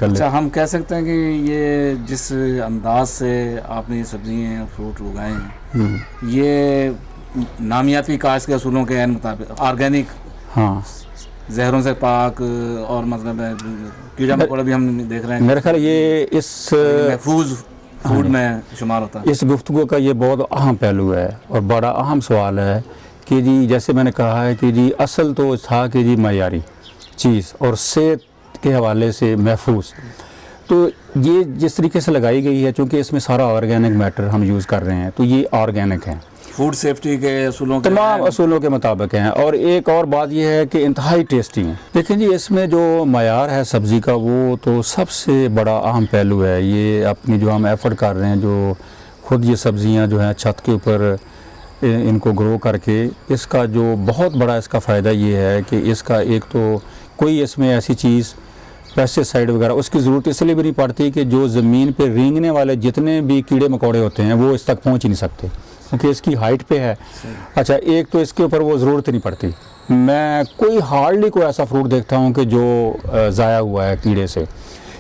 कर लेते अच्छा, हम कह सकते हैं कि ये जिस अंदाज से आपने ये सब्जियाँ और फ्रूट उगाए हैं, ये नामियाती काश्त के असूलों के एन मुताबिक ऑर्गेनिक, हाँ, जहरों से पाक, और मतलब कीड़ा मकोड़ा भी हम देख रहे हैं, मेरा ख्याल ये इस महफूज फूड में शुमार होता है। इस गुफ्तगू का ये बहुत अहम पहलू है और बड़ा अहम सवाल है कि जी, जैसे मैंने कहा है कि जी असल तो था कि जी मयारी चीज़ और सेहत के हवाले से महफूज, तो ये जिस तरीके से लगाई गई है, चूँकि इसमें सारा ऑर्गेनिक मैटर हम यूज़ कर रहे हैं, तो ये ऑर्गेनिक है, फूड सेफ्टी के असूलों के तमाम असूलों के मुताबिक हैं। और एक और बात यह है कि इंतहाई टेस्टी हैं। देखें जी, इसमें जो मयार है सब्ज़ी का, वो तो सबसे बड़ा अहम पहलू है। ये अपनी जो हम एफर्ट कर रहे हैं, जो खुद ये सब्ज़ियां जो हैं छत के ऊपर इनको ग्रो करके, इसका जो बहुत बड़ा इसका फ़ायदा ये है कि इसका एक तो कोई इसमें ऐसी चीज़ पेस्टिसाइड वगैरह उसकी ज़रूरत इसलिए भी नहीं पड़ती कि जो ज़मीन पे रेंगने वाले जितने भी कीड़े मकोड़े होते हैं वो इस तक पहुंच ही नहीं सकते, क्योंकि इसकी हाइट पे है। अच्छा, एक तो इसके ऊपर वो ज़रूरत नहीं पड़ती। मैं कोई हार्डली कोई ऐसा फ्रूट देखता हूँ कि जो ज़ाया हुआ है कीड़े से।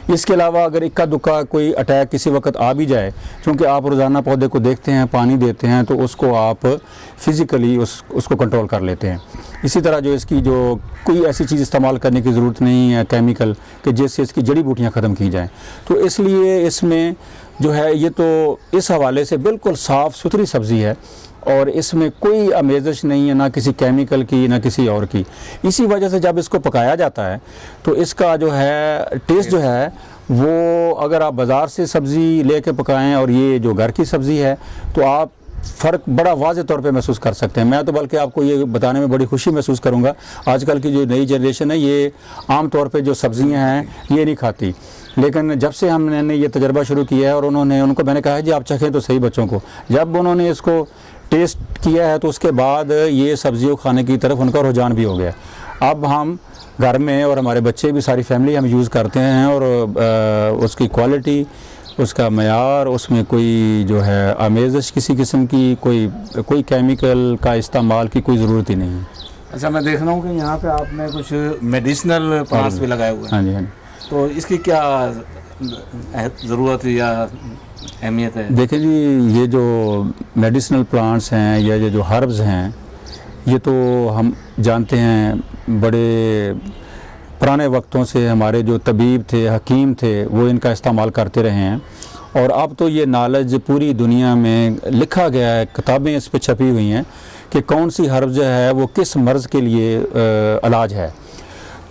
इसके अलावा अगर इक्का दुक्का कोई अटैक किसी वक्त आ भी जाए, क्योंकि आप रोज़ाना पौधे को देखते हैं, पानी देते हैं, तो उसको आप फिज़िकली उसको कंट्रोल कर लेते हैं। इसी तरह जो इसकी जो कोई ऐसी चीज़ इस्तेमाल करने की ज़रूरत नहीं है केमिकल कि जिससे इसकी जड़ी बूटियाँ ख़त्म की जाएँ। तो इसलिए इसमें जो है ये तो इस हवाले से बिल्कुल साफ़ सुथरी सब्ज़ी है और इसमें कोई आमेज़श नहीं है, ना किसी केमिकल की ना किसी और की। इसी वजह से जब इसको पकाया जाता है तो इसका जो है टेस्ट जो है वो, अगर आप बाज़ार से सब्ज़ी लेके पकाएं और ये जो घर की सब्ज़ी है, तो आप फ़र्क बड़ा वाज़े तौर पे महसूस कर सकते हैं। मैं तो बल्कि आपको ये बताने में बड़ी खुशी महसूस करूँगा, आजकल की जो नई जनरेशन है ये आम तौर पे जो सब्ज़ियाँ हैं ये नहीं खाती, लेकिन जब से हमने ये तजर्बा शुरू किया है और उनको मैंने कहा है जी आप चखें तो सही बच्चों को, जब उन्होंने इसको टेस्ट किया है तो उसके बाद ये सब्जियों खाने की तरफ उनका रुझान भी हो गया। अब हम घर में और हमारे बच्चे भी, सारी फैमिली हम यूज़ करते हैं और उसकी क्वालिटी, उसका मयार, उसमें कोई जो है आमेज़श किसी किस्म की कोई केमिकल का इस्तेमाल की कोई ज़रूरत ही नहीं है। अच्छा, मैं देख रहा हूँ कि यहाँ पे आपने कुछ मेडिसिनल प्लांट्स भी लगाए हुए हैं। हाँ जी, हाँ जी। तो इसकी क्या ज़रूरत या अहमियत है? देखें जी, ये जो मेडिसिनल प्लांट्स हैं या ये जो हर्ब्स हैं, ये तो हम जानते हैं बड़े पुराने वक्तों से हमारे जो तबीब थे, हकीम थे, वो इनका इस्तेमाल करते रहे हैं। और अब तो ये नॉलेज पूरी दुनिया में लिखा गया है, किताबें इस पे छपी हुई हैं कि कौन सी हर्ब जो है वो किस मर्ज़ के लिए इलाज है।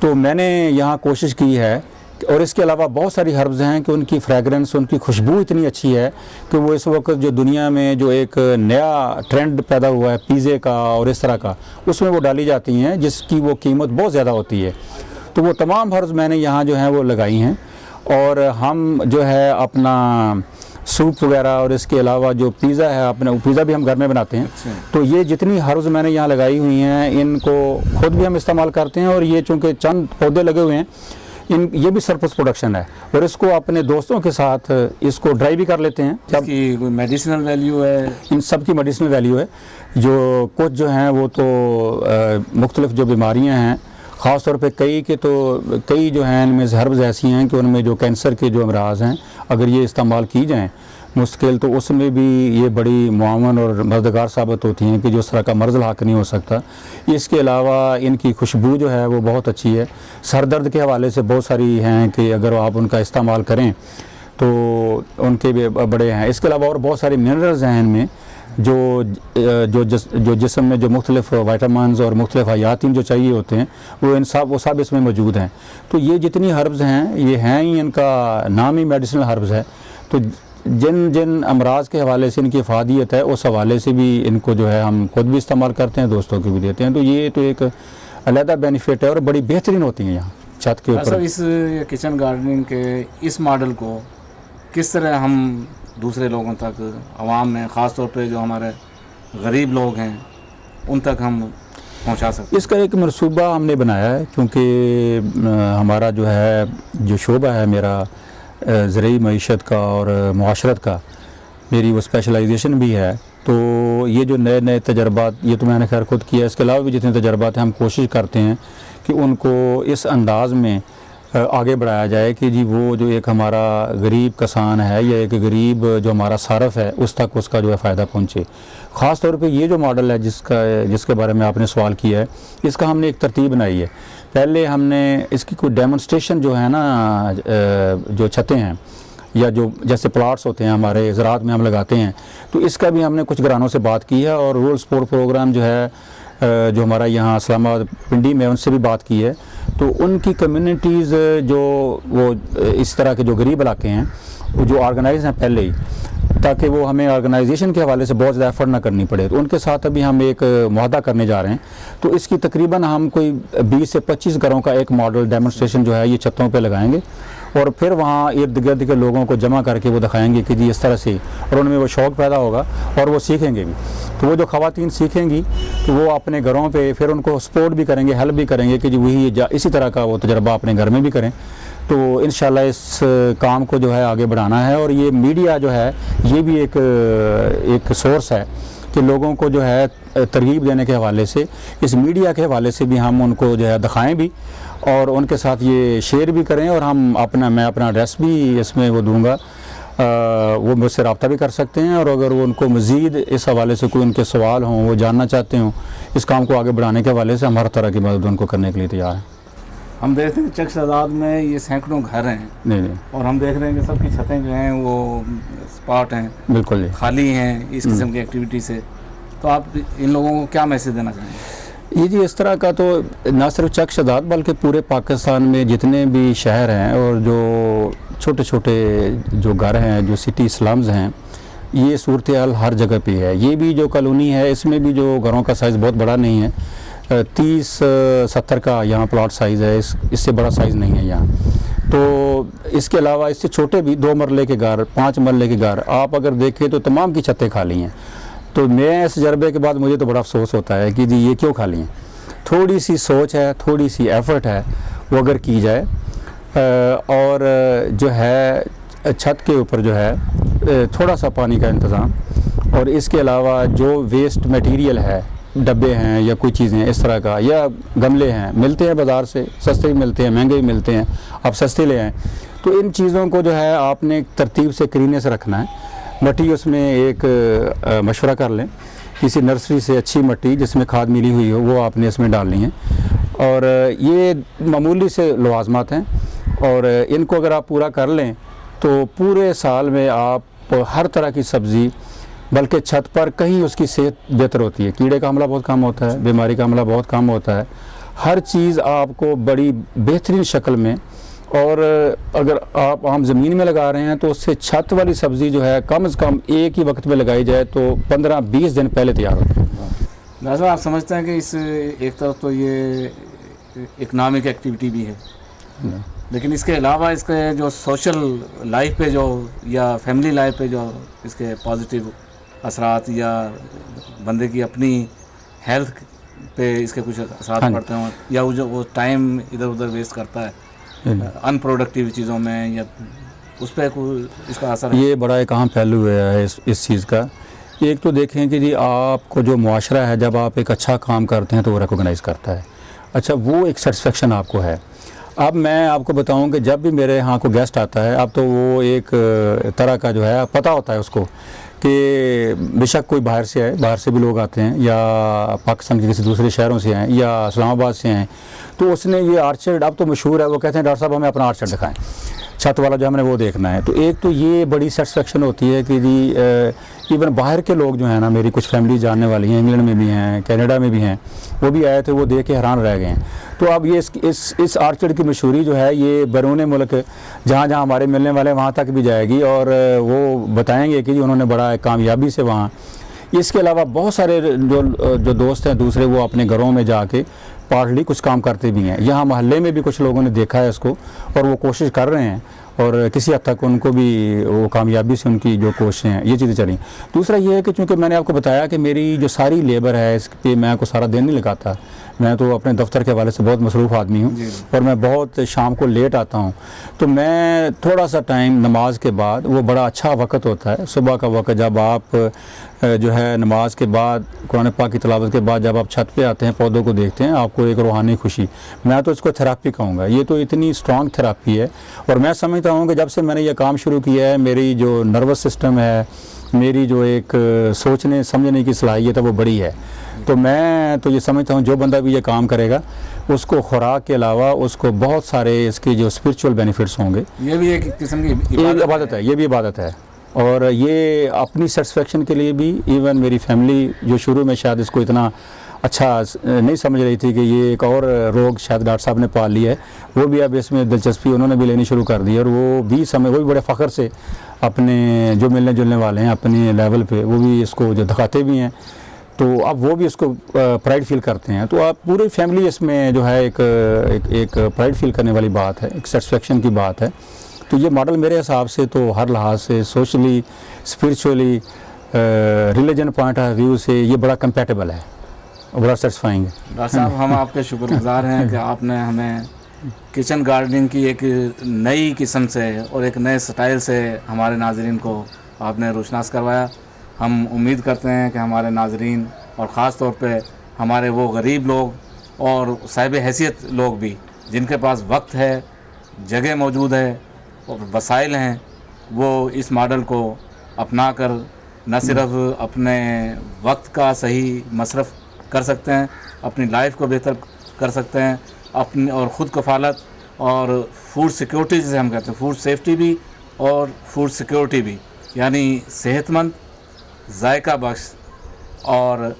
तो मैंने यहाँ कोशिश की है, और इसके अलावा बहुत सारी हर्ब्स हैं कि उनकी फ्रेगरेंस, उनकी खुशबू इतनी अच्छी है कि वो इस वक्त जो दुनिया में जो एक नया ट्रेंड पैदा हुआ है पिज़्ज़े का और इस तरह का, उसमें वो डाली जाती हैं जिसकी वो कीमत बहुत ज़्यादा होती है। तो वो तमाम हर्ब्स मैंने यहाँ जो हैं वो लगाई हैं, और हम जो है अपना सूप वगैरह और इसके अलावा जो पिज़्ज़ा है, अपने पिज़्ज़ा भी हम घर में बनाते हैं। तो ये जितनी हर्ब्स मैंने यहाँ लगाई हुई हैं, इनको खुद भी हम इस्तेमाल करते हैं, और ये चूँकि चंद पौधे लगे हुए हैं, ये भी सरप्लस प्रोडक्शन है, और इसको अपने दोस्तों के साथ इसको ड्राई भी कर लेते हैं। जब कोई मेडिसिनल वैल्यू है, इन सब की मेडिसिनल वैल्यू है। जो कुछ जो हैं वो तो मुख्तलिफ जो बीमारियां हैं, ख़ास तौर पे कई जो हैं इनमें हर्ब्स ऐसी हैं कि उनमें जो कैंसर के जो अमराज हैं, अगर ये इस्तेमाल की जाएँ मुश्किल, तो उसमें भी ये बड़ी मुआवन और मददगार साबित होती हैं कि जो उस तरह का मर्ज़ लाक नहीं हो सकता। इसके अलावा इनकी खुशबू जो है वो बहुत अच्छी है। सर दर्द के हवाले से बहुत सारी हैं कि अगर आप उनका इस्तेमाल करें तो उनके भी बड़े हैं। इसके अलावा और बहुत सारे मिनरल्स हैं इनमें जो जिस्म में जो मुख्तलिफ वाइटामिन्स और मुख्तलिफ हयातीन जो चाहिए होते हैं, वो सब इसमें मौजूद हैं। तो ये जितनी हर्ब्स हैं, ये हैं ही, इनका नाम ही मेडिसिनल हर्ब्स है। तो जिन अमराज के हवाले से इनकी अफादियत है, उस हवाले से भी इनको जो है हम खुद भी इस्तेमाल करते हैं, दोस्तों को भी देते हैं। तो ये तो एक अलहदा बेनिफिट है और बड़ी बेहतरीन होती हैं यहाँ छत के ऊपर। इस किचन गार्डनिंग के इस मॉडल को किस तरह हम दूसरे लोगों तक, आवाम में, ख़ास तौर पे जो हमारे गरीब लोग हैं, उन तक हम पहुँचा सकते हैं? इसका एक मनसूबा हमने बनाया है, क्योंकि हमारा जो है जो शोबा है मेरा ज़रूरी मईशत का और मुआशरत का, मेरी वो स्पेशलाइजेशन भी है। तो ये जो नए नए तजर्बात, ये तो मैंने खैर खुद किया, इसके अलावा भी जितने तजर्बात हैं हम कोशिश करते हैं कि उनको इस अंदाज़ में आगे बढ़ाया जाए कि जी वो जो एक हमारा गरीब किसान है या एक गरीब जो हमारा सारफ है उस तक उसका जो है फ़ायदा पहुँचे। ख़ास तौर पे ये जो मॉडल है जिसके बारे में आपने सवाल किया है, इसका हमने एक तरतीब बनाई है। पहले हमने इसकी कोई डेमोन्स्ट्रेशन जो है ना, जो छतें हैं या जो जैसे प्लाट्स होते हैं हमारे ज़राअत में हम लगाते हैं, तो इसका भी हमने कुछ घरानों से बात की है और रूरल सपोर्ट प्रोग्राम जो है जो हमारा यहाँ इस्लामाबाद पिंडी में, उनसे भी बात की है। तो उनकी कम्युनिटीज़ जो वो इस तरह के जो गरीब इलाके हैं वो जो ऑर्गेनाइज हैं पहले ही, ताकि वो हमें ऑर्गेनाइजेशन के हवाले से बहुत ज़्यादा एफर्ट ना करनी पड़े, तो उनके साथ अभी हम एक मुआहदा करने जा रहे हैं। तो इसकी तकरीबन हम कोई 20 से 25 घरों का एक मॉडल डेमोन्स्ट्रेशन जो है ये छतों पे लगाएंगे और फिर वहाँ इर्द गिर्द के लोगों को जमा करके वो दिखाएंगे कि जी इस तरह से, और उनमें वो शौक़ पैदा होगा और वो सीखेंगे भी। तो वो जो ख़वातीन सीखेंगी तो वो अपने घरों पे फिर उनको सपोर्ट भी करेंगे, हेल्प भी करेंगे कि जी वही इसी तरह का वो तजर्बा अपने घर में भी करें। तो इंशाल्लाह इस काम को जो है आगे बढ़ाना है। और ये मीडिया जो है ये भी एक सोर्स है कि लोगों को जो है तरगीब देने के हवाले से, इस मीडिया के हवाले से भी हम उनको जो है दिखाएं भी और उनके साथ ये शेयर भी करें। और मैं अपना एड्रेस भी इसमें वो दूंगा, वो मुझसे रब्ता भी कर सकते हैं। और अगर वो उनको मज़ीद इस हवाले से कोई उनके सवाल हों, वो जानना चाहते हों इस काम को आगे बढ़ाने के हवाले से, हम हर तरह की मदद उनको करने के लिए तैयार हैं। हम देखते हैं चक शहजाद में ये सैकड़ों घर हैं, नहीं और हम देख रहे हैं कि सबकी छतें जो हैं वो स्पॉट हैं, बिल्कुल जी, खाली हैं इस किस्म की एक्टिविटी से। तो आप इन लोगों को क्या मैसेज देना चाहेंगे? ये जी इस तरह का तो ना सिर्फ चक शहजाद बल्कि पूरे पाकिस्तान में जितने भी शहर हैं और जो छोटे छोटे जो घर हैं, जो सिटी स्लम्स हैं, ये सूरत हाल हर जगह पे है। ये भी जो कॉलोनी है इसमें भी जो घरों का साइज़ बहुत बड़ा नहीं है, 30-70 का यहाँ प्लॉट साइज़ है, इससे बड़ा साइज़ नहीं है यहाँ। तो इसके अलावा इससे छोटे भी 2 मरले के घर, 5 मरले के घर आप अगर देखें तो तमाम की छतें खाली हैं। तो मैं इस तजर्बे के बाद मुझे तो बड़ा अफसोस होता है कि जी ये क्यों खाली हैं। थोड़ी सी सोच है, थोड़ी सी एफ़र्ट है, वो अगर की जाए और जो है छत के ऊपर जो है थोड़ा सा पानी का इंतज़ाम, और इसके अलावा जो वेस्ट मटेरियल है, डब्बे हैं या कोई चीज़ें इस तरह का, या गमले हैं, मिलते हैं बाज़ार से, सस्ते भी मिलते हैं, महंगे भी मिलते हैं, आप सस्ते ले आएँ। तो इन चीज़ों को जो है आपने तरतीब से करीने से रखना है। मट्टी उसमें एक मशवरा कर लें, किसी नर्सरी से अच्छी मट्टी जिसमें खाद मिली हुई हो वो आपने इसमें डालनी है। और ये मामूली से लवाजमात हैं और इनको अगर आप पूरा कर लें तो पूरे साल में आप हर तरह की सब्ज़ी, बल्कि छत पर कहीं उसकी सेहत बेहतर होती है, कीड़े का हमला बहुत कम होता है, बीमारी का हमला बहुत कम होता है, हर चीज़ आपको बड़ी बेहतरीन शक्ल में। और अगर आप आम ज़मीन में लगा रहे हैं तो उससे छत वाली सब्ज़ी जो है कम से कम एक ही वक्त में लगाई जाए तो 15-20 दिन पहले तैयार होती है। वैसे आप समझते हैं कि इस एक तरफ तो ये इकनॉमिक एक्टिविटी भी है, लेकिन इसके अलावा इसके जो सोशल लाइफ पे जो या फैमिली लाइफ पे जो इसके पॉजिटिव असरात या बंदे की अपनी हेल्थ पे इसके कुछ असरात पड़ते हैं, या वो टाइम इधर उधर वेस्ट करता है अनप्रोडक्टिव चीज़ों में, या उस पर कोई इसका असर है? ये बड़ा एक अहम पहलू है इस चीज़ का। एक तो देखें कि जी आपको जो मुआशरा है जब आप एक अच्छा काम करते हैं तो वो रिकॉग्नाइज़ करता है, अच्छा वो एक सेटिस्फेक्शन आपको है। अब मैं आपको बताऊं कि जब भी मेरे यहाँ को गेस्ट आता है, अब तो वो एक तरह का जो है पता होता है उसको कि बेशक कोई बाहर से आए, बाहर से भी लोग आते हैं या पाकिस्तान के किसी दूसरे शहरों से आए या इस्लामाबाद से आए, तो उसने ये आर्चर्ड अब तो मशहूर है, वो कहते हैं डॉक्टर साहब हमें अपना आर्चर्ड दिखाएं, छत वाला जो हमने वो देखना है। तो एक तो ये बड़ी सेटिस्फेक्शन होती है कि जी इवन बाहर के लोग जो हैं ना, मेरी कुछ फैमिली जानने वाली हैं, इंग्लैंड में भी हैं, कनाडा में भी हैं, वो भी आए थे, वो देख के हैरान रह गए हैं। तो अब ये इस आर्चर्ड की मशहूरी जो है ये बैरून मुल्क जहाँ जहाँ हमारे मिलने वाले वहाँ तक भी जाएगी और वो बताएंगे कि जी उन्होंने बड़ा कामयाबी से वहाँ। इसके अलावा बहुत सारे जो दोस्त हैं दूसरे, वो अपने घरों में जाके पार्टली कुछ काम करते भी हैं। यहाँ मोहल्ले में भी कुछ लोगों ने देखा है इसको और वो कोशिश कर रहे हैं और किसी हद तक उनको भी वो कामयाबी से उनकी जो कोशिशें हैं ये चीज़ें चली। दूसरा ये है कि चूँकि मैंने आपको बताया कि मेरी जो सारी लेबर है इस पर मैं को सारा दिन नहीं लगाता, मैं तो अपने दफ्तर के हवाले से बहुत मसरूफ़ आदमी हूँ और मैं बहुत शाम को लेट आता हूँ, तो मैं थोड़ा सा टाइम नमाज के बाद, वो बड़ा अच्छा वक्त होता है सुबह का वक्त, जब आप जो है नमाज के बाद कुरान पाक की तिलावत के बाद जब आप छत पे आते हैं, पौधों को देखते हैं, आपको एक रूहानी खुशी, मैं तो इसको थेरापी कहूँगा, ये तो इतनी स्ट्रॉन्ग थेरापी है। और मैं समझता हूँ कि जब से मैंने ये काम शुरू किया है, मेरी जो नर्वस सिस्टम है, मेरी जो एक सोचने समझने की सलाहियत है वो बड़ी है। तो मैं तो ये समझता हूँ जो बंदा भी ये काम करेगा उसको खुराक के अलावा उसको बहुत सारे इसके जो स्पिरिचुअल बेनिफिट्स होंगे। ये भी एक किस्म की इबादत है, ये भी इबादत है। और ये अपनी सेटिस्फेक्शन के लिए भी, इवन मेरी फैमिली जो शुरू में शायद इसको इतना अच्छा नहीं समझ रही थी कि ये एक और रोग शायद डॉक्टर साहब ने पाल लिया है, वो भी अब इसमें दिलचस्पी उन्होंने भी लेनी शुरू कर दी। और वो भी समय वो भी बड़े फ़ख्र से अपने जो मिलने जुलने वाले हैं अपने लेवल पे वो भी इसको जो दिखाते भी हैं, तो अब वो भी इसको प्राइड फील करते हैं। तो आप पूरी फैमिली इसमें जो है एक प्राइड फील करने वाली बात है, एक सेटिस्फेक्शन की बात है। तो ये मॉडल मेरे हिसाब से तो हर लिहाज से, socially, spiritually, religion point of view से ये बड़ा कंपैटिबल है, बड़ा सेटिस्फाइंग है। डॉक्टर साहब, हम आपके शुक्रगुजार हैं कि आपने हमें किचन गार्डनिंग की एक नई किस्म से और एक नए स्टाइल से हमारे नाजरीन को आपने रोशनास करवाया। हम उम्मीद करते हैं कि हमारे नाजरीन और ख़ास तौर पे हमारे वो गरीब लोग और साहिब हैसियत लोग भी जिनके पास वक्त है, जगह मौजूद है और वसाइल हैं, वो इस मॉडल को अपना कर न सिर्फ अपने वक्त का सही मसरफ़ कर सकते हैं, अपनी लाइफ को बेहतर कर सकते हैं, अपनी और ख़ुद कफ़ालत और फूड सिक्योरिटी जिसे हम कहते हैं, फूड सेफ्टी भी और फूड सिक्योरिटी भी, यानी सेहतमंद, जायका बख्श और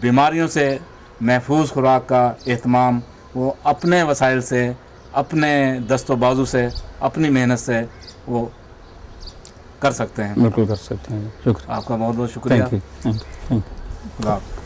बीमारियों से महफूज खुराक का एहतमाम वो अपने वसाइल से, अपने दस्तो बाजू से, अपनी मेहनत से वो कर सकते हैं। बिल्कुल कर सकते हैं। शुक्रिया आपका, बहुत बहुत शुक्रिया। Thank you. खुदा हाफ़िज़।